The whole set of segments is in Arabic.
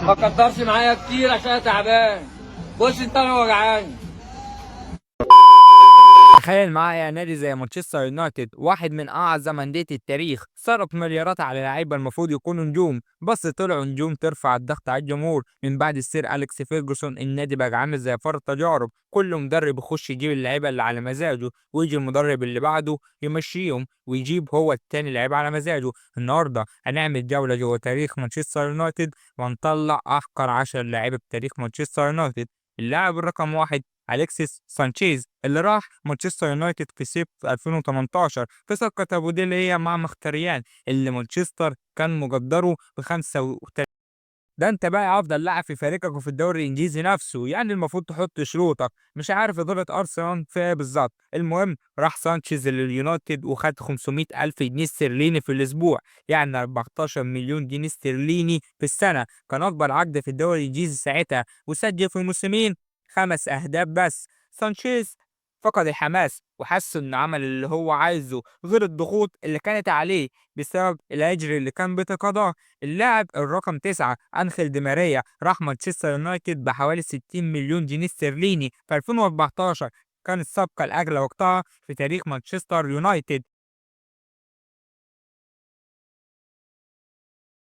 ما تقدرش معايا كتير عشان انا تعبان. بص انت انا وجعان. تخيل معايا نادي زي مانشستر يونايتد، واحد من اعظم انديه التاريخ، صرف مليارات على لعيبه المفروض يكونوا نجوم، بس طلعوا نجوم ترفع الضغط على الجمهور. من بعد السير اليكس فيرجسون النادي بقى عامل زي فار التجارب، كل مدرب يخش يجيب اللعيبه اللي على مزاجه، ويجي المدرب اللي بعده يمشيهم ويجيب هو التاني لعيبه على مزاجه. النهارده هنعمل جوله جوه تاريخ مانشستر يونايتد ونطلع احقر 10 لعيبه بتاريخ مانشستر يونايتد. اللاعب الرقم واحد أليكسيس سانشيز، اللي راح مانشستر يونايتد في صيف 2018 في صفقة أبو ديلية مع مختريان، اللي مانشستر كان مقدره ب 35. ده انت بقى افضل لاعب في فريقك وفي الدوري الانجليزي نفسه، يعني المفروض تحط شروطك. مش عارف اداره ارسنال في ايه بالظبط. المهم راح سانشيز لليونايتد وخد 500 الف جنيه استرليني في الاسبوع، يعني 14 مليون جنيه استرليني في السنه. كان اكبر عقد في الدوري الانجليزي ساعتها، وسجل في موسمين 5 اهداف بس. سانشيز فقد الحماس وحس انه عمل اللي هو عايزه، غير الضغوط اللي كانت عليه بسبب الهجر اللي كان بيتقاضاه. اللاعب الرقم 9 أنخيل دي ماريا راح مانشستر يونايتد بحوالي 60 مليون جنيه استرليني في 2014، كان الصفقة الأغلى وقتها في تاريخ مانشستر يونايتد.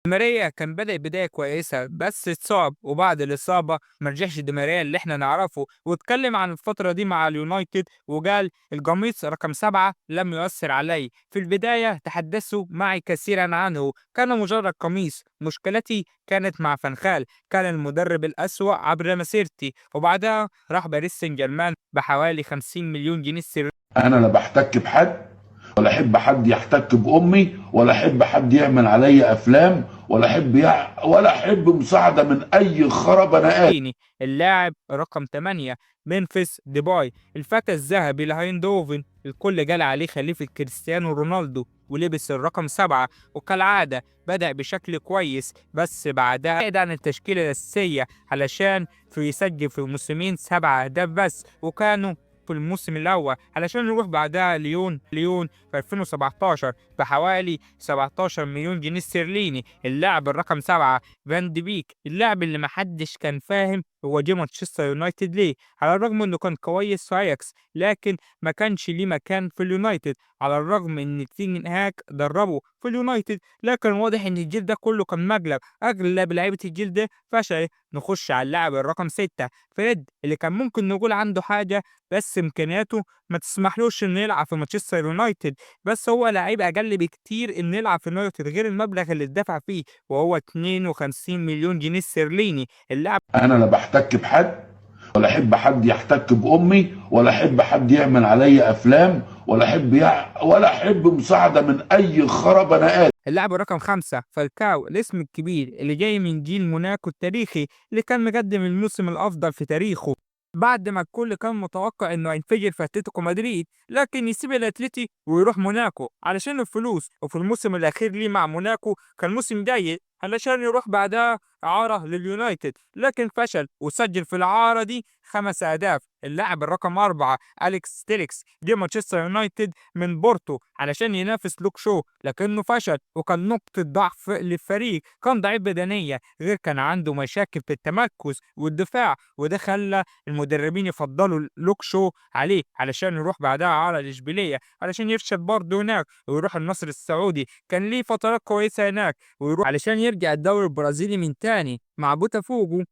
دي ماريا كان بدأ بداية كويسة بس اتصاب، وبعد الإصابة مرجعش دي ماريا اللي احنا نعرفه، واتكلم عن الفترة دي مع اليونايتد وقال القميص رقم 7 لم يؤثر علي. في البداية تحدثوا معي كثيرا عنه، كان مجرد قميص، مشكلتي كانت مع فنخال، كان المدرب الأسوأ عبر مسيرتي. وبعدها راح باريس سان جيرمان بحوالي 50 مليون جنيه استرليني. انا لا بحتك بحد، ولا احب حد يحتك بامي، ولا احب حد يعمل عليا افلام، ولا احب مساعده من اي خرب انا قال. اللاعب رقم 8 ممفيس ديباي، الفتى الذهبي لهايندوفن، الكل قال عليه خليفة كريستيانو رونالدو، ولبس الرقم 7. وكالعادة بدأ بشكل كويس بس بعدها بعد عن التشكيلة الأساسية علشان يسجل في موسمين 7 أهداف بس، وكانوا في الموسم الأول، علشان يروح بعدها ليون في 2017 بحوالي 17 مليون جنيه استرليني. اللاعب الرقم 7 فان دي بيك، اللاعب اللي محدش كان فاهم هو جه مانشستر يونايتد ليه، على الرغم انه كان كويس في اياكس لكن ما كانش ليه مكان في اليونايتد، على الرغم ان تين هاك دربه في اليونايتد، لكن واضح ان الجيل ده كله كان مقلب، اغلب لعيبه الجيل ده فشل. نخش على اللاعب الرقم 6 فريد، اللي كان ممكن نقول عنده حاجه بس امكانياته ما تسمحلوش انه يلعب في مانشستر يونايتد، بس هو لعيب اقل بكتير انه يلعب في يونايتد غير المبلغ اللي اتدفع فيه، وهو 52 مليون جنيه استرليني. اللاعب انا لا بحتك بحد، ولا احب حد يحتك بامي، ولا احب حد يعمل عليا افلام، ولا احب مساعده من اي خرب انا قال. اللاعب رقم 5 فالكاو، الاسم الكبير اللي جاي من جيل موناكو التاريخي، اللي كان مقدم الموسم الأفضل في تاريخه بعد ما الكل كان متوقع انه هينفجر في اتلتيكو مدريد، لكن يسيب الاتليتي ويروح موناكو علشان الفلوس. وفي الموسم الاخير ليه مع موناكو كان موسم جيد علشان يروح بعدها اعاره لليونايتد، لكن فشل وسجل في الاعاره دي 5 اهداف. اللاعب الرقم 4 اليكس تيليكس جه مانشستر يونايتد من بورتو علشان ينافس لوك شو، لكنه فشل وكان نقطة ضعف للفريق، كان ضعيف بدنيا غير كان عنده مشاكل في التمركز والدفاع، وده خلى المدربين يفضلوا لوك شو عليه علشان يروح بعدها على الإشبيلية علشان يفشل برضه هناك ويروح النصر السعودي. كان ليه فترات كويسة هناك ويروح علشان يرجع الدوري البرازيلي من تاني مع بوتافوجو.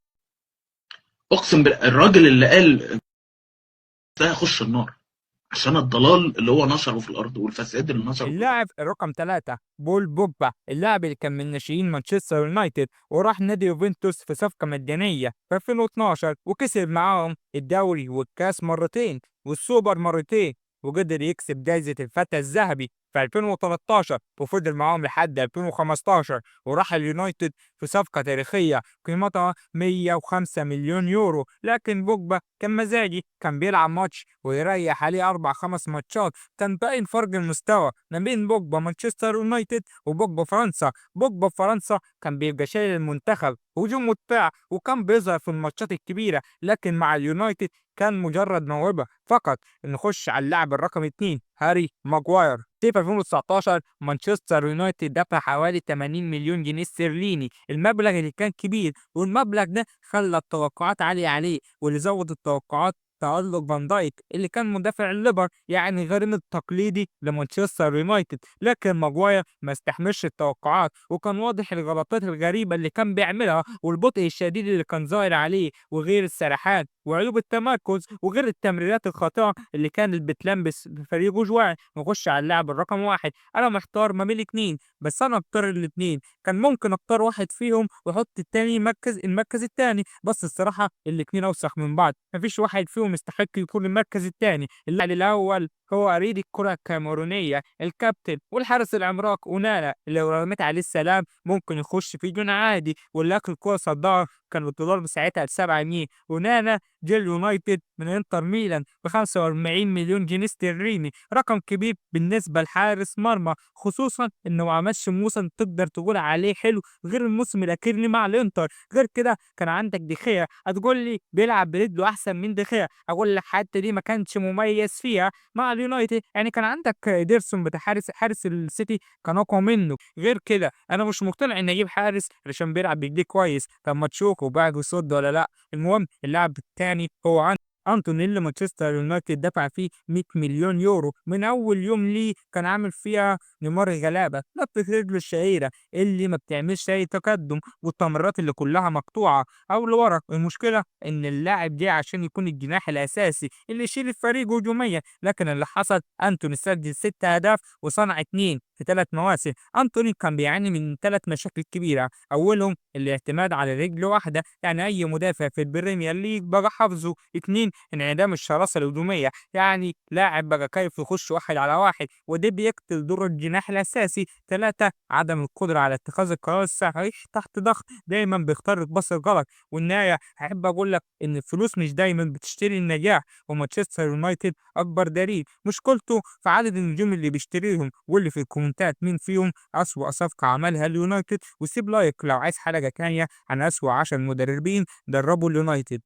اقسم بالله الراجل اللي قال ده هيخش النار عشان الضلال اللي هو نشره في الارض والفساد اللي نشره في الارض. اللاعب الرقم 3 بول بوجبا، اللاعب اللي كان من ناشئين مانشستر يونايتد وراح نادي يوفنتوس في صفقة مجانية في 2012، وكسب معاهم الدوري والكاس مرتين والسوبر مرتين، وقدر يكسب جايزة الفتى الذهبي في 2013 وفضل معاهم لحد 2015، وراح اليونايتد في صفقة تاريخية قيمتها 105 مليون يورو. لكن بوجبا كان مزاجي، كان بيلعب ماتش ويريح عليه 4 5 ماتشات، كان باين فرق المستوى ما بين بوجبا مانشستر يونايتد وبوجبا فرنسا. بوجبا فرنسا كان بيبقى شايل المنتخب هجوم ودفاع وكان بيظهر في الماتشات الكبيرة، لكن مع اليونايتد كان مجرد موهبة فقط. نخش على اللاعب الرقم 2 هاري ماجواير، في 2019 مانشستر يونايتد دفع حوالي 80 مليون جنيه استرليني، المبلغ اللي كان كبير، والمبلغ ده خلى التوقعات عالية عليه، واللي زود التوقعات تألق فان دايك اللي كان مدافع الليفر، يعني غير التقليدي لمانشستر يونايتد. لكن ماجواير ما استحملش التوقعات، وكان واضح الغلطات الغريبة اللي كان بيعملها، والبطء الشديد اللي كان ظاهر عليه، وغير السرحان وعيوب التمركز، وغير التمريرات الخاطئة اللي كانت بتلمس فريقه جواه. نخش على اللاعب الرقم واحد. أنا محتار ما بين اتنين، بس أنا أختار الاتنين. كان ممكن أختار واحد فيهم وأحط التاني المركز التاني، بس الصراحة الاتنين أوسخ من بعض، مفيش واحد فيهم يستحق يكون المركز التاني. اللاعب الأول هو أريد الكرة الكاميرونية، الكابتن والحارس العملاق أونانا، اللي لو رميت عليه السلام ممكن يخش في جون عادي، واللي أكل الكرة صدها كان الدولار ساعتها ب7 جنيه. أونانا جيل يونايتد من انتر ميلان ب 45 مليون جنيه استرليني، رقم كبير بالنسبة لحارس مرمى، خصوصا انه ما عملش موسم تقدر تقول عليه حلو غير الموسم الاخير ليه مع الانتر. غير كده كان عندك دخيا، هتقول لي بيلعب برجله احسن من دخيا، اقول لك حتى دي ما كانش مميز فيها مع اليونايتد، يعني كان عندك ديرسون بتاع حارس السيتي كان اقوى منه. غير كده انا مش مقتنع ان اجيب حارس علشان بيلعب بايديه كويس، طب ما تشوفه بقى يصد ولا لا. المهم اللاعب الثاني هو أنتوني، اللي مانشستر يونايتد دفع فيه 100 مليون يورو من أول يوم ليه، كان عامل فيها نيمار الغلابة، لفة رجله الشهيرة اللي ما بتعملش أي تقدم، والتمريرات اللي كلها مقطوعة أو لورا. المشكلة إن اللاعب جه عشان يكون الجناح الأساسي اللي يشيل الفريق هجوميا، لكن اللي حصل أنتوني سجل 6 أهداف وصنع 2 في 3 مواسم. أنتوني كان بيعاني من 3 مشاكل كبيرة، أولهم الاعتماد على رجل واحدة، يعني أي مدافع في البريمير ليج بقى حافظه. 2 انعدام الشراسة الهجومية، يعني لاعب بقى كيف يخش واحد على واحد، وده بيقتل دور الجناح الأساسي. 3 عدم القدرة على اتخاذ القرار الصحيح تحت ضغط، دايما بيختار الباص الغلط. والنهاية أحب أقول لك إن الفلوس مش دايما بتشتري النجاح، ومانشستر يونايتد أكبر دليل. مشكلته في عدد النجوم اللي بيشتريهم، واللي في الكومنتات مين فيهم أسوأ صفقة عملها اليونايتد، وسيب لايك لو عايز حلقة تانية عن أسوأ 10 مدربين دربوا اليونايتد.